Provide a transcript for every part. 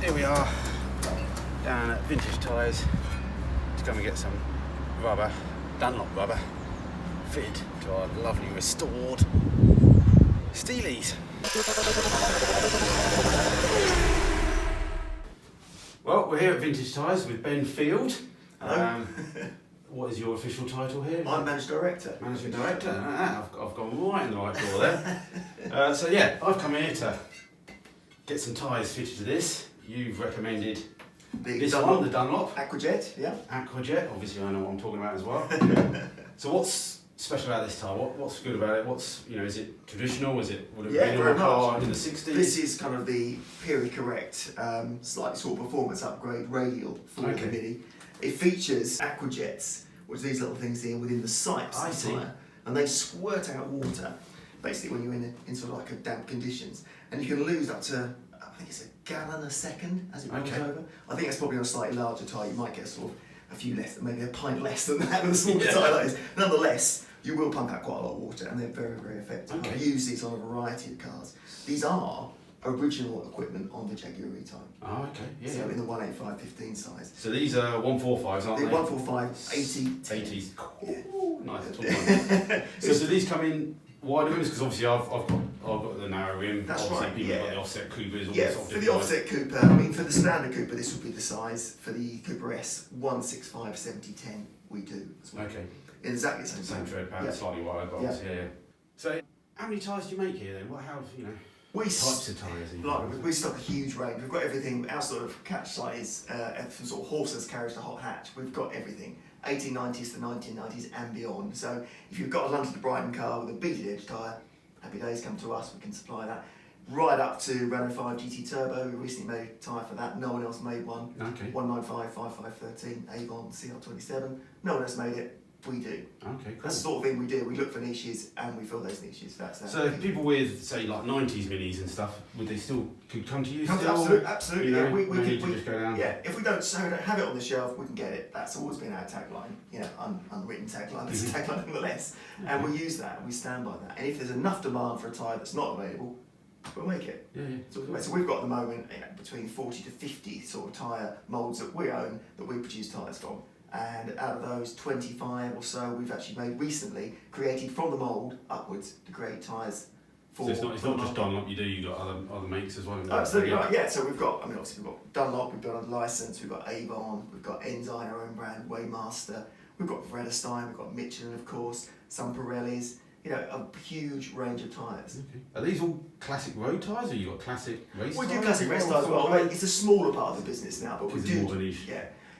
Here we are down at Vintage Tyres to go and get some rubber, Dunlop rubber, fitted to our lovely restored Steelies. Well, we're here at Vintage Tyres with Ben Field. What is your official title here? I'm Managing Director. Managing Director? I've gone right in the right door there. So yeah, I've come here to get some tyres fitted to this. You've recommended this one, the Dunlop. Aquajet, yeah. Aquajet, obviously I know what I'm talking about as well. So what's special about this tyre? What's good about it? Is it traditional? Would it be a car in the 60s? This is kind of the period correct, slightly sort of performance upgrade radial for the Mini. It features Aquajets, which are these little things here within the sipes of the tyre, and they squirt out water, basically when you're in sort of like a damp conditions, and you can lose up to, I think it's a gallon a second as it rolls over. I think that's probably on a slightly larger tyre. You might get sort of a few less, maybe a pint less than that with a smaller tyre like this. Nonetheless, you will pump out quite a lot of water, and they're very, very effective. I've used these on a variety of cars. These are original equipment on the Jaguar E-Type. Oh, okay. Yeah. So in the 185/15 size. So these are 145s, aren't they? 145, 80, 80s. Yeah. Nice tall one. So do these come in wider rims? Because obviously I've got the narrow rim. That's obviously right. People got the offset Coopers. All Yeah, sort of for the offset Cooper, I mean, for the standard Cooper, this would be the size. For the Cooper S, 165/70/10, we do as well. Okay. In exactly the Same tread pattern, slightly wider, but obviously, yeah. So how many tyres do you make here then? Types of tyres? We stock a huge range. We've got everything. Our sort of catch size, from sort of horseless carriage to hot hatch, we've got everything. 1890s to 1990s and beyond. So if you've got a London to Brighton car with a beaded edge tyre, happy days, come to us, we can supply that. Right up to Renault 5 GT Turbo, we recently made a tyre for that, no one else made one. 195, 5513, Avon, CR27, no one else made it. We do. Okay, cool. That's the sort of thing we do. We look for niches and we fill those niches. That's that. So people with, say, like 90s minis and stuff, would they could come to you? Absolutely. You know, yeah, we just go down. Yeah, if we don't have it on the shelf, we can get it. That's always been our tagline. Unwritten tagline. It's a tagline nonetheless, and we use that and we stand by that. And if there's enough demand for a tyre that's not available, we'll make it. Yeah. So we've got at the moment between 40 to 50 sort of tyre moulds that we own that we produce tyres from. And out of those 25 or so we've actually made recently, created from the mould upwards to create tyres for. So it's not just Dunlop, you've got other makes as well. Absolutely right, yeah. So obviously we've got Dunlop, we've got a licence, we've got Avon, we've got Enzyme, our own brand, Waymaster, we've got Vredestein, we've got Michelin of course, some Pirellis, a huge range of tyres. Okay. Are these all classic road tyres or you got classic race tyres? We do classic race tyres as well. It's a smaller part of the business now, but we do. More of a niche.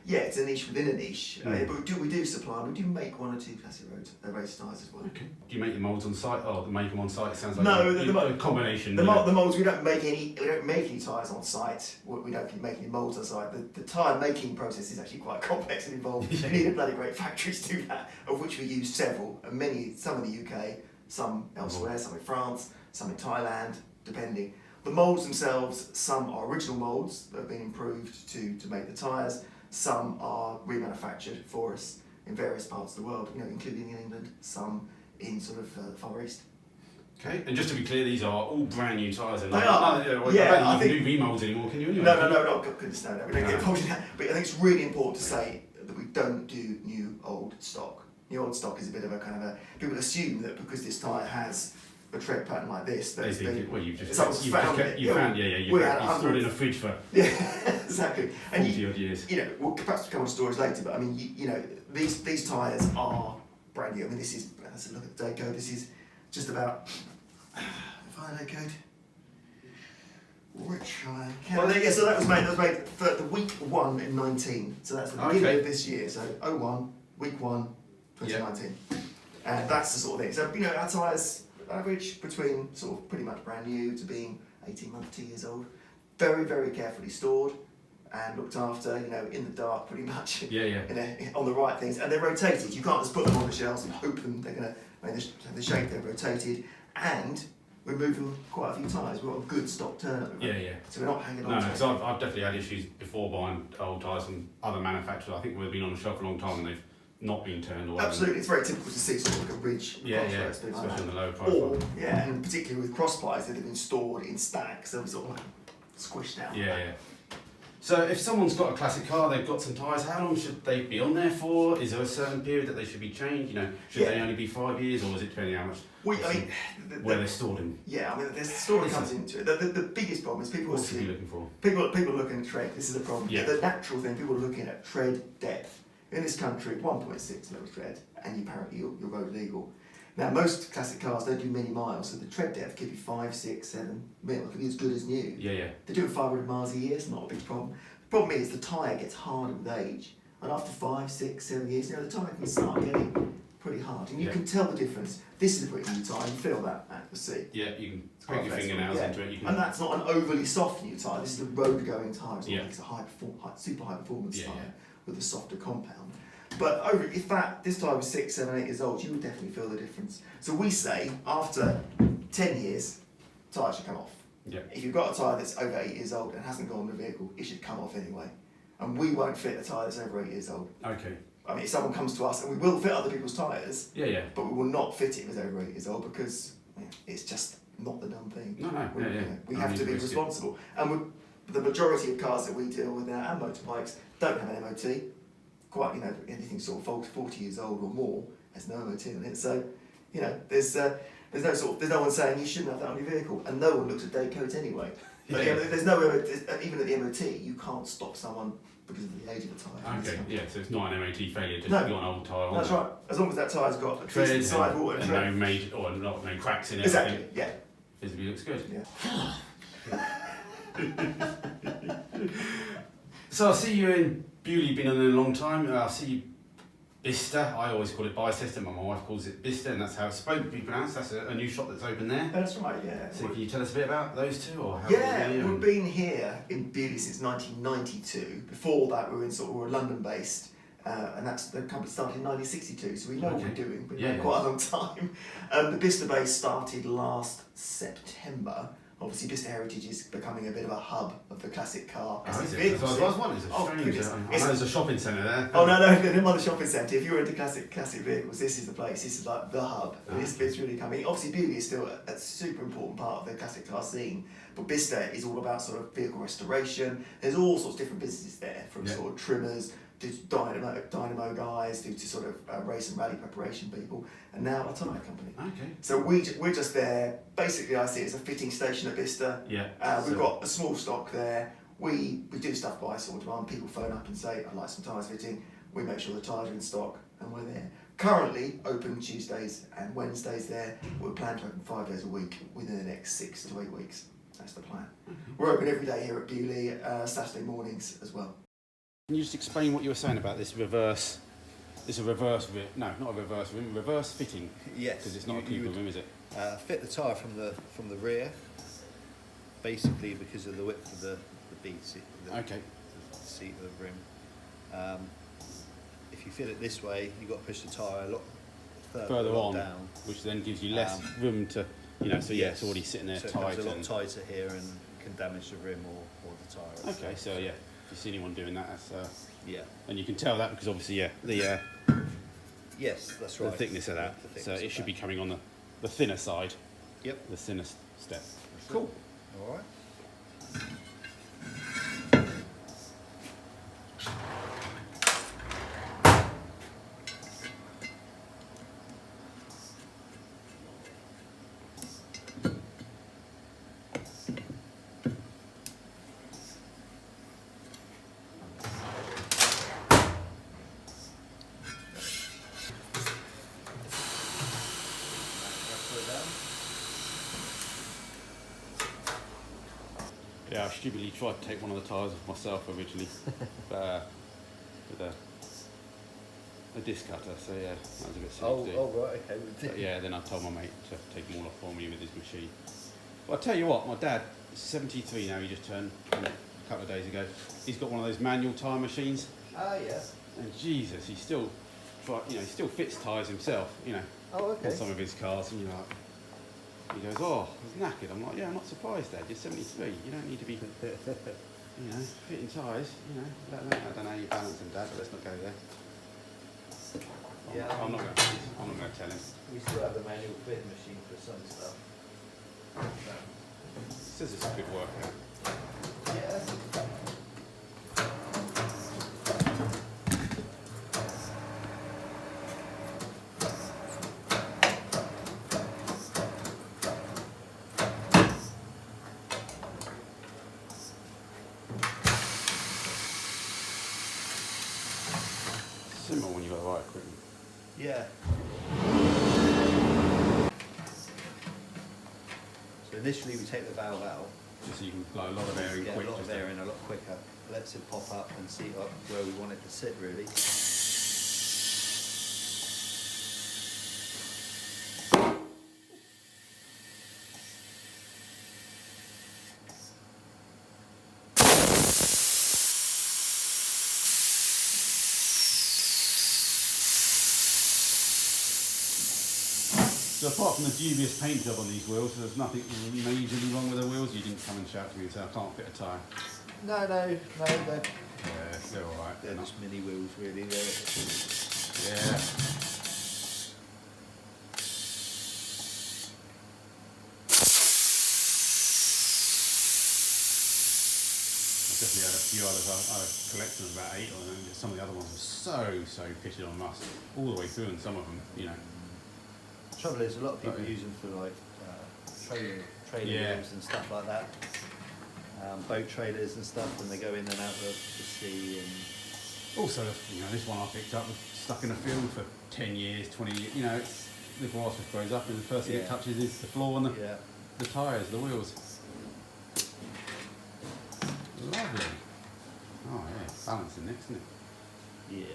Yeah, it's a niche within a niche, but we do supply. We do make one or two classic race tyres as well. Okay. Do you make your moulds on site? Oh, make them on site. It sounds like a combination. The moulds we don't make any. We don't make any tyres on site. We don't make any moulds on site. The tyre making process is actually quite complex and involved. You need a bloody great factory to do that, of which we use several, and some in the UK, some elsewhere, some in France, some in Thailand, depending. The moulds themselves, some are original moulds that have been improved to make the tyres. Some are remanufactured for us in various parts of the world, including in England, some in sort of Far East. Okay, and just to be clear, these are all brand new tyres. They are. I don't think you can do remoulds anymore, can you? Anyway? No, couldn't stand that. We don't get involved in that. But I think it's really important to say that we don't do new old stock. New old stock is a bit of a kind of a. People assume that because this tyre has a tread pattern like this, that you've stored in a fridge for exactly. 40 odd years. We'll perhaps come on to storage later, but I mean, these tyres are brand new. I mean, let's look at the date code. This is just about. Find the date code. Which I can. Well, so that was made for the week 1 in 19. So that's the beginning of this year. So 01, week 1, 2019, and that's the sort of thing. So our tyres. Average between sort of pretty much brand new to being 18 months, 2 years old. Very, very carefully stored and looked after, in the dark pretty much. On the right things. And they're rotated. You can't just put them on the shelves and hope them they're going to make the shape. They're rotated. And we're moving quite a few tyres. We've got a good stock turnover. So we're not hanging on to it. Because I've definitely had issues before buying old tyres from other manufacturers. I think we've been on the shelf for a long time and they've not being turned away. Absolutely, it's very typical to see sort of like a ridge. Especially on the lower profile. And particularly with cross plies that have been stored in stacks, they'll be sort of like squished out. So if someone's got a classic car, they've got some tyres, how long should they be on there for? Is there a certain period that they should be changed? You know, should they only be 5 years, or is it depending how much? Where they're stored in. Yeah, I mean, the story comes into it. The biggest problem is people What are you looking for? People are looking at tread. This is the problem. Yeah. The natural thing, people are looking at tread depth. In this country, 1.6 level tread, and apparently you're road legal. Now, most classic cars don't do many miles, so the tread depth could be 5, 6, 7 mil. It could be as good as new. Yeah. They're doing 500 miles a year, it's not a big problem. The problem is the tyre gets harder with age. And after 5, 6, 7 years, the tyre can start getting pretty hard. And you can tell the difference. This is a pretty new tyre, you feel that at the seat. Yeah, you can poke your fingernails into it. And that's not an overly soft new tyre, this is a road-going tyre. It's a super high performance tyre with a softer compound. But if this tyre was 6, 7, 8 years old, you would definitely feel the difference. So we say after 10 years, tyre should come off. Yeah. If you've got a tyre that's over 8 years old and hasn't gone on the vehicle, it should come off anyway. And we won't fit a tyre that's over 8 years old. Okay. I mean, if someone comes to us, and we will fit other people's tyres, but we will not fit it if it's over 8 years old because it's just not the done thing. We have to be responsible. And the majority of cars that we deal with now and motorbikes don't have an MOT. Quite, anything sort of 40 years old or more has no MOT on it. So, there's no one saying you shouldn't have that on your vehicle, and no one looks at day codes anyway. There's no even at the MOT you can't stop someone because of the age of the tyre. Okay, so it's not an MOT failure, just you've got an old tyre on. That's right. As long as that tyre's got a decent sidewall and no major or no cracks in it. Exactly. Yeah. Visibly looks good. Yeah. So I see you in Bewley, you've been on there a long time. I see you Bista, I always call it Bicester, my wife calls it Bista, and that's how it's supposed to be pronounced. That's a new shop that's open there. That's right, yeah. So can you tell us a bit about those two? Or how we've been here in Bewley since 1992. Before that, we were London-based, and the company started in 1962, so we know what we're doing. We've been quite a long time. The Bista base started last September. Obviously, Bista Heritage is becoming a bit of a hub of the classic car. I was wondering, it's strange. I know there's a shopping centre there. Oh no, they're not a shopping centre. If you're into classic vehicles, this is the place. This is like the hub. This bit's really coming. Obviously, Bewley is still a super important part of the classic car scene, but Bista is all about sort of vehicle restoration. There's all sorts of different businesses there, from sort of trimmers to dynamo guys to sort of race and rally preparation people, and now a tyre company. Okay. So we're just there. Basically, I see it as a fitting station at Bista. Yeah. We've got a small stock there. We do stuff by sort of demand. People phone up and say, I'd like some tyres fitting. We make sure the tyres are in stock, and we're there. Currently open Tuesdays and Wednesdays there. We plan to open 5 days a week within the next 6 to 8 weeks. That's the plan. We're open every day here at Bewley, Saturday mornings as well. Can you just explain what you were saying about this reverse? It's a reverse reverse fitting. Yes. Because it's not a Cooper rim, is it? Fit the tyre from the rear, basically because of the width of the seat, the seat of the rim. If you fit it this way, you've got to push the tyre a lot further on down, which then gives you less room to, so it's already sitting there tight. It's a lot tighter here and can damage the rim or the tyre. Okay, so if you see anyone doing that, that's and you can tell that because obviously yes, that's right. The thickness of that, so it should be coming on the thinner side. Yep. The thinner step. Cool. All right. Yeah, I stupidly tried to take one of the tyres off myself originally, but with a disc cutter, so that was a bit silly to do. Oh right, okay. But then I told my mate to take them all off for me with his machine. Well, I'll tell you what, my dad, 73 now, he just turned a couple of days ago. He's got one of those manual tyre machines. Ah, yeah. And Jesus, he still fits tyres himself, Oh, okay. on some of his cars, and he goes, I was knackered. I'm like, yeah, I'm not surprised, Dad. You're 73. You don't need to be, fitting tyres. I don't know how you balance them, Dad, but let's not go there. I'm not going to tell him. We still have the manual fitting machine for some stuff. He says it's a good workout. Yeah. bit more when you've got the right equipment. Yeah. So initially we take the valve out. Just so you can blow a lot of air in Get quick. a lot of air in a lot quicker. Lets it pop up and seat up where we want it to sit really. So apart from the dubious paint job on these wheels, there's nothing majorly wrong with the wheels. You didn't come and shout to me and say I can't fit a tyre. No, they're Yeah, they're all right. they're just mini wheels really. Yeah. I've definitely had a few others. I had a collection of about 8 of them. Some of the other ones were so pitted on rust all the way through, and some of them, you know. The trouble is, a lot of people use them for like trailer wheels and stuff like that. Boat trailers and stuff when they go in and out of the sea. And also, you know, this one I picked up was stuck in a field for 10 years, 20 years. You know, the grass just grows up, and the first thing it touches is the floor and the tyres, the wheels. Lovely. Oh yeah, balancing next, isn't it? yeah.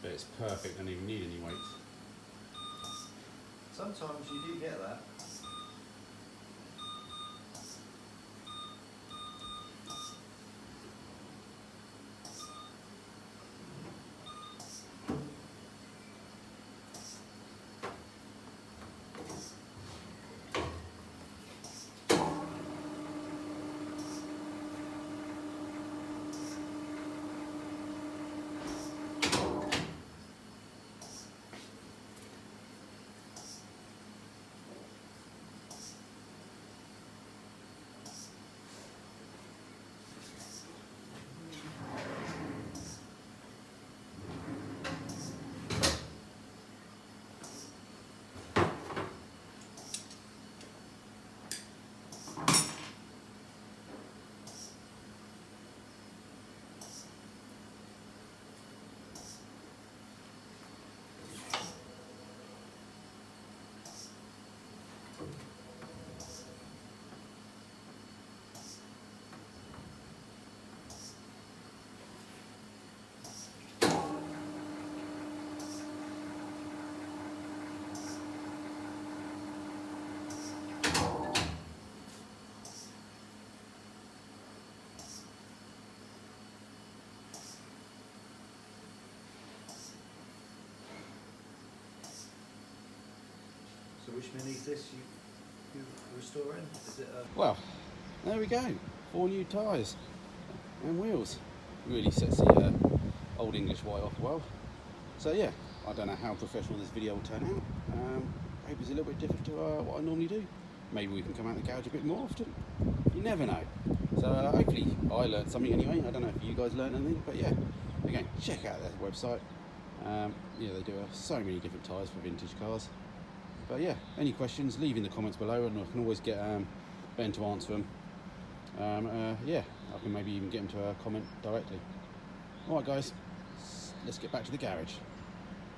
But it's perfect, I don't even need any weights. Sometimes you do get that. So which mini is this you restoring? Is it Well, there we go. 4 new tyres and wheels. Really sets the old English white off well. So yeah, I don't know how professional this video will turn out. I hope it's a little bit different to what I normally do. Maybe we can come out the garage a bit more often. You never know. So hopefully I learned something anyway. I don't know if you guys learned anything, but yeah, again, check out their website. Yeah, they do so many different tyres for vintage cars. But yeah, any questions, leave in the comments below, and I can always get Ben to answer them. Yeah, I can maybe even get him to comment directly. Alright guys, let's get back to the garage.